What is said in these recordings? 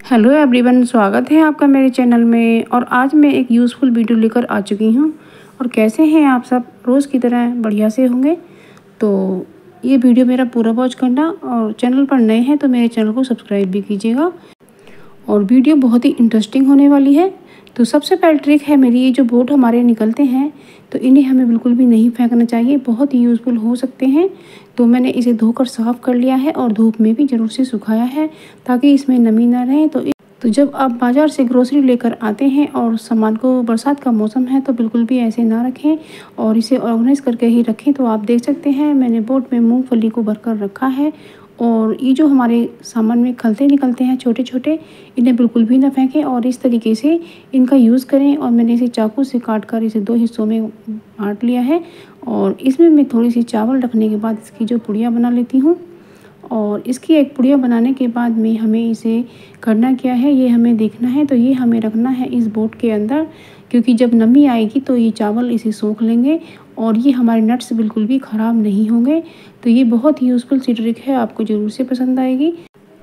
Hello everyone, स्वागत है आपका मेरे चैनल में। और आज मैं एक यूज़फुल वीडियो लेकर आ चुकी हूँ। और कैसे हैं आप सब? रोज़ की तरह बढ़िया से होंगे। तो ये वीडियो मेरा पूरा वॉच करना, और चैनल पर नए हैं तो मेरे चैनल को सब्सक्राइब भी कीजिएगा। और वीडियो बहुत ही इंटरेस्टिंग होने वाली है। तो सबसे पहले ट्रिक है मेरी, ये जो बोट हमारे निकलते हैं तो इन्हें हमें बिल्कुल भी नहीं फेंकना चाहिए, बहुत ही यूज़फुल हो सकते हैं। तो मैंने इसे धोकर साफ़ कर लिया है और धूप में भी ज़रूर से सुखाया है ताकि इसमें नमी ना रहे। तो जब आप बाज़ार से ग्रोसरी लेकर आते हैं और सामान को, बरसात का मौसम है तो बिल्कुल भी ऐसे ना रखें और इसे ऑर्गेनाइज़ करके ही रखें। तो आप देख सकते हैं मैंने बोट में मूंगफली को भरकर रखा है। और ये जो हमारे सामान में खलते निकलते हैं छोटे छोटे, इन्हें बिल्कुल भी ना फेंकें और इस तरीके से इनका यूज़ करें। और मैंने इसे चाकू से काट कर इसे 2 हिस्सों में बांट लिया है। और इसमें मैं थोड़ी सी चावल रखने के बाद इसकी जो पुड़िया बना लेती हूँ। और इसकी एक पुड़िया बनाने के बाद में हमें इसे करना क्या है, ये हमें देखना है। तो ये हमें रखना है इस बोट के अंदर, क्योंकि जब नमी आएगी तो ये चावल इसे सोख लेंगे और ये हमारे नट्स बिल्कुल भी ख़राब नहीं होंगे। तो ये बहुत ही यूज़फुल सी ट्रिक है, आपको ज़रूर से पसंद आएगी।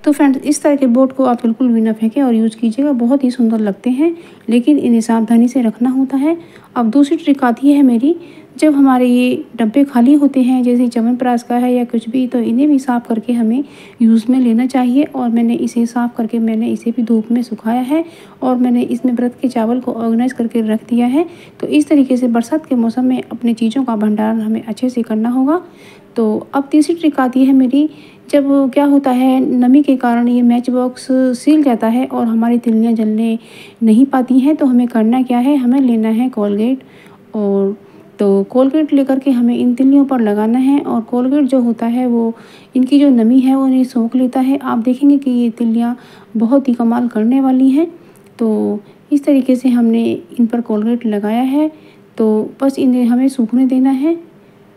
तो फ्रेंड्स, इस तरह के बोट को आप बिल्कुल भी ना फेंकें और यूज़ कीजिएगा, बहुत ही सुंदर लगते हैं, लेकिन इन्हें सावधानी से रखना होता है। अब दूसरी ट्रिक आती है मेरी, जब हमारे ये डब्बे खाली होते हैं, जैसे च्यवनप्राश का है या कुछ भी, तो इन्हें भी साफ़ करके हमें यूज़ में लेना चाहिए। और मैंने इसे साफ़ करके मैंने इसे भी धूप में सुखाया है और मैंने इसमें व्रत के चावल को ऑर्गेनाइज करके रख दिया है। तो इस तरीके से बरसात के मौसम में अपनी चीज़ों का भंडारण हमें अच्छे से करना होगा। तो अब तीसरी ट्रिक आती है मेरी, जब क्या होता है नमी के कारण ये मैच बॉक्स सील जाता है और हमारी तिल्लियाँ जलने नहीं पाती हैं। तो हमें करना क्या है, हमें लेना है कोलगेट। और तो कोलगेट लेकर के हमें इन तिल्लियों पर लगाना है। और कोलगेट जो होता है वो इनकी जो नमी है वो इन्हें सोख लेता है। आप देखेंगे कि ये तिल्लियाँ बहुत ही कमाल करने वाली हैं। तो इस तरीके से हमने इन पर कोलगेट लगाया है। तो बस इन्हें हमें सूखने देना है।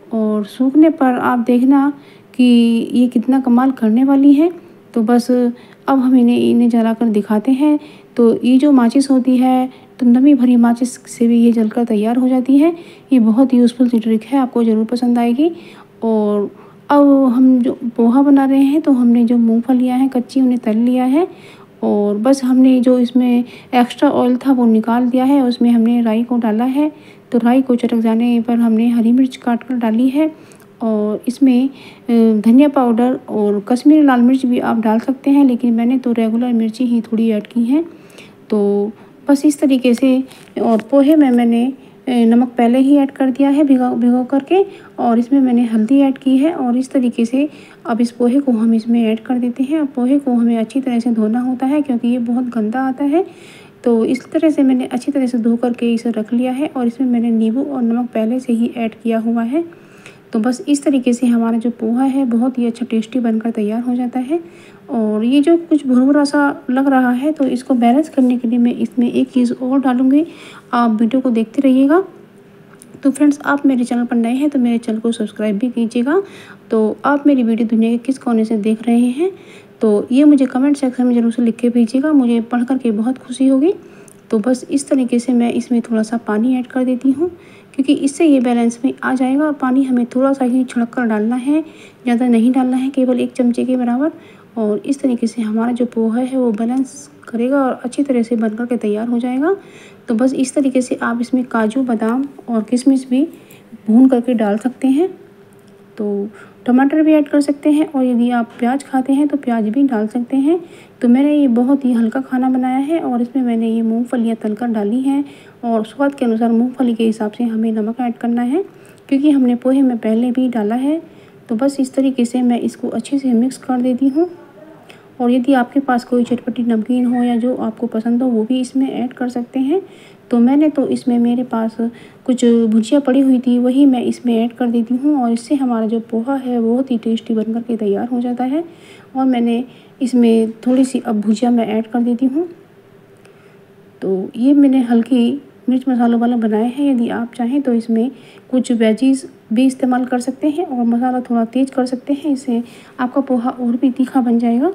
और सूखने पर आप देखना कि ये कितना कमाल करने वाली है। तो बस अब हम इन्हें इन्हें जलाकर दिखाते हैं। तो ये जो माचिस होती है, तो नमी भरी माचिस से भी ये जलकर तैयार हो जाती है। ये बहुत यूज़फुल सी ट्रिक है, आपको ज़रूर पसंद आएगी। और अब हम जो पोहा बना रहे हैं, तो हमने जो मूंगफलियां हैं कच्ची, उन्हें तल लिया है। और बस हमने जो इसमें एक्स्ट्रा ऑयल था वो निकाल दिया है, उसमें हमने राई को डाला है। तो राई को चटक जाने पर हमने हरी मिर्च काट कर डाली है। और इसमें धनिया पाउडर और कश्मीरी लाल मिर्च भी आप डाल सकते हैं, लेकिन मैंने तो रेगुलर मिर्ची ही थोड़ी ऐड की हैं। तो बस इस तरीके से। और पोहे में मैंने नमक पहले ही ऐड कर दिया है भिगो करके, और इसमें मैंने हल्दी ऐड की है। और इस तरीके से अब इस पोहे को हम इसमें ऐड कर देते हैं। और पोहे को हमें अच्छी तरह से धोना होता है, क्योंकि ये बहुत गंदा आता है। तो इस तरह से मैंने अच्छी तरह से धो करके इसे रख लिया है। और इसमें मैंने नींबू और नमक पहले से ही ऐड किया हुआ है। तो बस इस तरीके से हमारा जो पोहा है बहुत ही अच्छा टेस्टी बनकर तैयार हो जाता है। और ये जो कुछ भुरभुरा सा लग रहा है, तो इसको बैलेंस करने के लिए मैं इसमें एक चीज़ और डालूँगी। आप वीडियो को देखते रहिएगा। तो फ्रेंड्स, आप मेरे चैनल पर नए हैं तो मेरे चैनल को सब्सक्राइब भी कीजिएगा। तो आप मेरी वीडियो दुनिया के किस कोने से देख रहे हैं, तो ये मुझे कमेंट सेक्शन में ज़रूर से लिख के भेजिएगा, मुझे पढ़ कर के बहुत खुशी होगी। तो बस इस तरीके से मैं इसमें थोड़ा सा पानी ऐड कर देती हूँ, क्योंकि इससे ये बैलेंस में आ जाएगा। और पानी हमें थोड़ा सा ही छिड़क कर डालना है, ज़्यादा नहीं डालना है, केवल 1 चमचे के बराबर। और इस तरीके से हमारा जो पोहा है वो बैलेंस करेगा और अच्छी तरह से बनकर के तैयार हो जाएगा। तो बस इस तरीके से आप इसमें काजू, बादाम और किशमिश भी भून करके डाल सकते हैं। तो टमाटर भी ऐड कर सकते हैं, और यदि आप प्याज खाते हैं तो प्याज भी डाल सकते हैं। तो मैंने ये बहुत ही हल्का खाना बनाया है, और इसमें मैंने ये मूंगफलियां तलकर डाली हैं। और स्वाद के अनुसार मूंगफली के हिसाब से हमें नमक ऐड करना है, क्योंकि हमने पोहे में पहले भी डाला है। तो बस इस तरीके से मैं इसको अच्छे से मिक्स कर देती हूँ। और यदि आपके पास कोई चटपटी नमकीन हो या जो आपको पसंद हो वो भी इसमें ऐड कर सकते हैं। तो मैंने तो इसमें, मेरे पास कुछ भुजिया पड़ी हुई थी, वही मैं इसमें ऐड कर देती हूँ। और इससे हमारा जो पोहा है बहुत ही टेस्टी बनकर के तैयार हो जाता है। और मैंने इसमें थोड़ी सी अब भुजिया मैं ऐड कर देती हूँ। तो ये मैंने हल्की मिर्च मसालों वाला बनाया है। यदि आप चाहें तो इसमें कुछ वेजीज भी इस्तेमाल कर सकते हैं और मसाला थोड़ा तेज़ कर सकते हैं, इससे आपका पोहा और भी तीखा बन जाएगा।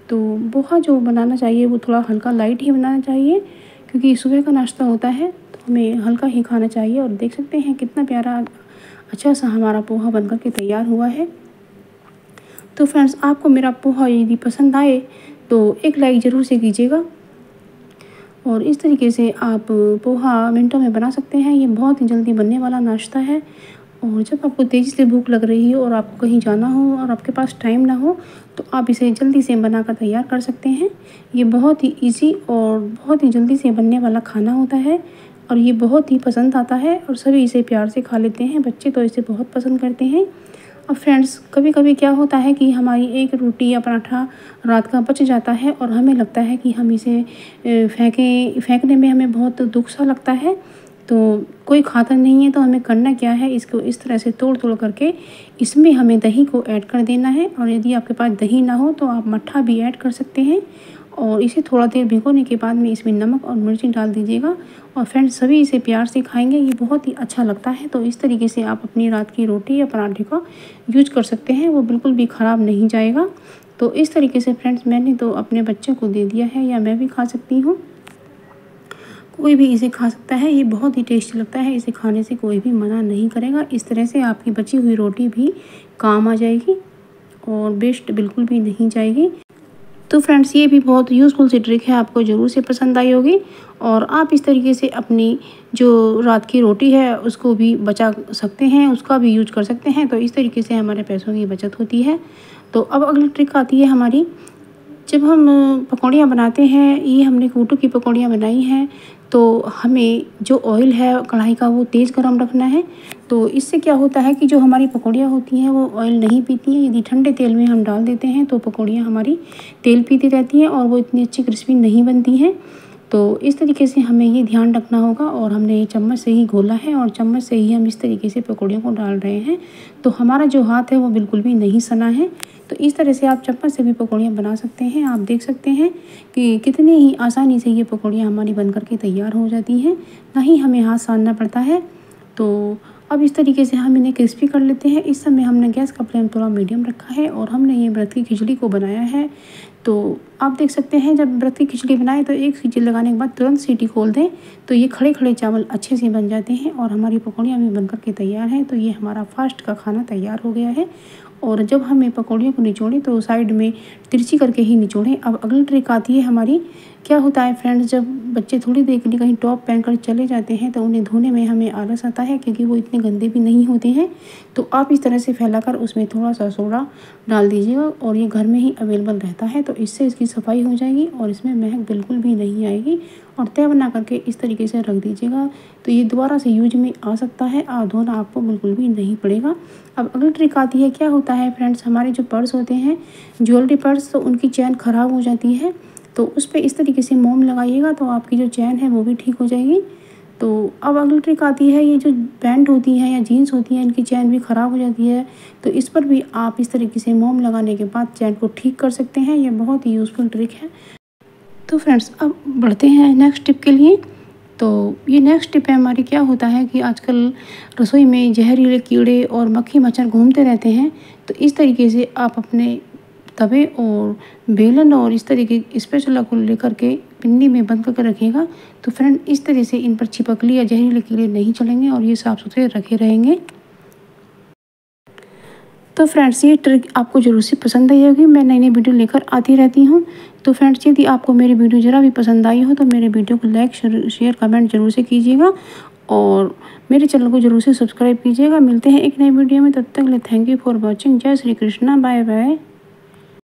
तो पोहा जो बनाना चाहिए वो थोड़ा हल्का लाइट ही बनाना चाहिए, क्योंकि सुबह का नाश्ता होता है तो हमें हल्का ही खाना चाहिए। और देख सकते हैं कितना प्यारा अच्छा सा हमारा पोहा बनकर के तैयार हुआ है। तो फ्रेंड्स, आपको मेरा पोहा यदि पसंद आए तो एक लाइक ज़रूर से कीजिएगा। और इस तरीके से आप पोहा मिनटों में बना सकते हैं। ये बहुत ही जल्दी बनने वाला नाश्ता है। और जब आपको तेज़ी से भूख लग रही हो और आपको कहीं जाना हो और आपके पास टाइम ना हो, तो आप इसे जल्दी से बनाकर तैयार कर सकते हैं। ये बहुत ही ईज़ी और बहुत ही जल्दी से बनने वाला खाना होता है और ये बहुत ही पसंद आता है और सभी इसे प्यार से खा लेते हैं। बच्चे तो इसे बहुत पसंद करते हैं। और फ्रेंड्स, कभी कभी क्या होता है कि हमारी एक रोटी या पराठा रात का बच जाता है और हमें लगता है कि हम इसे फेंकने में हमें बहुत दुख सा लगता है। तो कोई खाता नहीं है तो हमें करना क्या है, इसको इस तरह से तोड़ तोड़ करके इसमें हमें दही को ऐड कर देना है। और यदि आपके पास दही ना हो तो आप मट्ठा भी ऐड कर सकते हैं। और इसे थोड़ा देर भिगोने के बाद में इसमें नमक और मिर्ची डाल दीजिएगा। और फ्रेंड्स, सभी इसे प्यार से खाएंगे, ये बहुत ही अच्छा लगता है। तो इस तरीके से आप अपनी रात की रोटी या पराठे का यूज कर सकते हैं, वो बिल्कुल भी ख़राब नहीं जाएगा। तो इस तरीके से फ्रेंड्स, मैंने तो अपने बच्चे को दे दिया है, या मैं भी खा सकती हूँ, कोई भी इसे खा सकता है। ये बहुत ही टेस्टी लगता है, इसे खाने से कोई भी मना नहीं करेगा। इस तरह से आपकी बची हुई रोटी भी काम आ जाएगी और वेस्ट बिल्कुल भी नहीं जाएगी। तो फ्रेंड्स, ये भी बहुत यूज़फुल सी ट्रिक है, आपको ज़रूर से पसंद आई होगी। और आप इस तरीके से अपनी जो रात की रोटी है उसको भी बचा सकते हैं, उसका भी यूज कर सकते हैं। तो इस तरीके से हमारे पैसों की बचत होती है। तो अब अगली ट्रिक आती है हमारी, जब हम पकौड़ियाँ बनाते हैं, ये हमने कूटू की पकौड़ियाँ बनाई हैं, तो हमें जो ऑयल है कढ़ाई का वो तेज़ गरम रखना है। तो इससे क्या होता है कि जो हमारी पकौड़ियाँ होती हैं वो ऑयल नहीं पीती हैं। यदि ठंडे तेल में हम डाल देते हैं तो पकौड़ियाँ हमारी तेल पीती रहती हैं और वो इतनी अच्छी क्रिस्पी नहीं बनती हैं। तो इस तरीके से हमें ये ध्यान रखना होगा। और हमने ये चम्मच से ही घोला है और चम्मच से ही हम इस तरीके से पकौड़ियों को डाल रहे हैं। तो हमारा जो हाथ है वो बिल्कुल भी नहीं सना है। तो इस तरह से आप चम्मच से भी पकौड़ियाँ बना सकते हैं। आप देख सकते हैं कि कितनी ही आसानी से ये पकौड़ियाँ हमारी बन करके तैयार हो जाती हैं, ना ही हमें हाथ सानना पड़ता है। तो अब इस तरीके से हम इन्हें क्रिस्पी कर लेते हैं। इस समय हमने गैस का फ्लेम थोड़ा मीडियम रखा है और हमने ये व्रत की खिचड़ी को बनाया है। तो आप देख सकते हैं, जब व्रत की खिचड़ी बनाए तो एक सीटी लगाने के बाद तुरंत सीटी खोल दें, तो ये खड़े खड़े चावल अच्छे से बन जाते हैं और हमारी पकौड़ियाँ भी बनकर के तैयार हैं। तो ये हमारा फास्ट का खाना तैयार हो गया है। और जब हमें पकौड़ियों को निचोड़ें तो साइड में तिरछी करके ही निचोड़ें। अब अगली ट्रिक आती है हमारी। क्या होता है फ्रेंड्स, जब बच्चे थोड़ी देर के लिए कहीं टॉप पहनकर चले जाते हैं तो उन्हें धोने में हमें आलस आता है, क्योंकि वो इतने गंदे भी नहीं होते हैं। तो आप इस तरह से फैलाकर उसमें थोड़ा सा सोडा डाल दीजिएगा और ये घर में ही अवेलेबल रहता है। तो इससे इसकी सफाई हो जाएगी और इसमें महक बिल्कुल भी नहीं आएगी। और तय बना करके इस तरीके से रख दीजिएगा, तो ये दोबारा से यूज में आ सकता है और धोना आपको बिल्कुल भी नहीं पड़ेगा। अब अगली ट्रिक आती है। क्या होता है फ्रेंड्स, हमारे जो पर्स होते हैं, ज्वेलरी पर्स, तो उनकी चैन ख़राब हो जाती है। तो उस पर इस तरीके से मोम लगाइएगा तो आपकी जो चैन है वो भी ठीक हो जाएगी। तो अब अगली ट्रिक आती है, ये जो पैंट होती है या जीन्स होती है, इनकी चैन भी ख़राब हो जाती है। तो इस पर भी आप इस तरीके से मोम लगाने के बाद चैन को ठीक कर सकते हैं। ये बहुत ही यूज़फुल ट्रिक है। तो फ्रेंड्स, अब बढ़ते हैं नेक्स्ट टिप के लिए। तो ये नेक्स्ट टिप है हमारी। क्या होता है कि आजकल रसोई में जहरीले कीड़े और मक्खी मच्छर घूमते रहते हैं। तो इस तरीके से आप अपने तवे और बेलन और इस तरीके स्पैचुला को लेकर के पिन्नी में बंद करके रखिएगा। तो फ्रेंड, इस तरह से इन पर छिपकली या जहरीले कीड़े नहीं चलेंगे और ये साफ़ सुथरे रखे रहेंगे। तो फ्रेंड्स, ये ट्रिक आपको ज़रूर से पसंद आई होगी। मैं नई नई वीडियो लेकर आती रहती हूँ। तो फ्रेंड्स, यदि आपको मेरी वीडियो ज़रा भी पसंद आई हो तो मेरे वीडियो को लाइक शेयर कमेंट जरूर से कीजिएगा और मेरे चैनल को जरूर से सब्सक्राइब कीजिएगा। मिलते हैं एक नई वीडियो में, तब तक के लिए थैंक यू फॉर वॉचिंग। जय श्री कृष्णा, बाय बाय।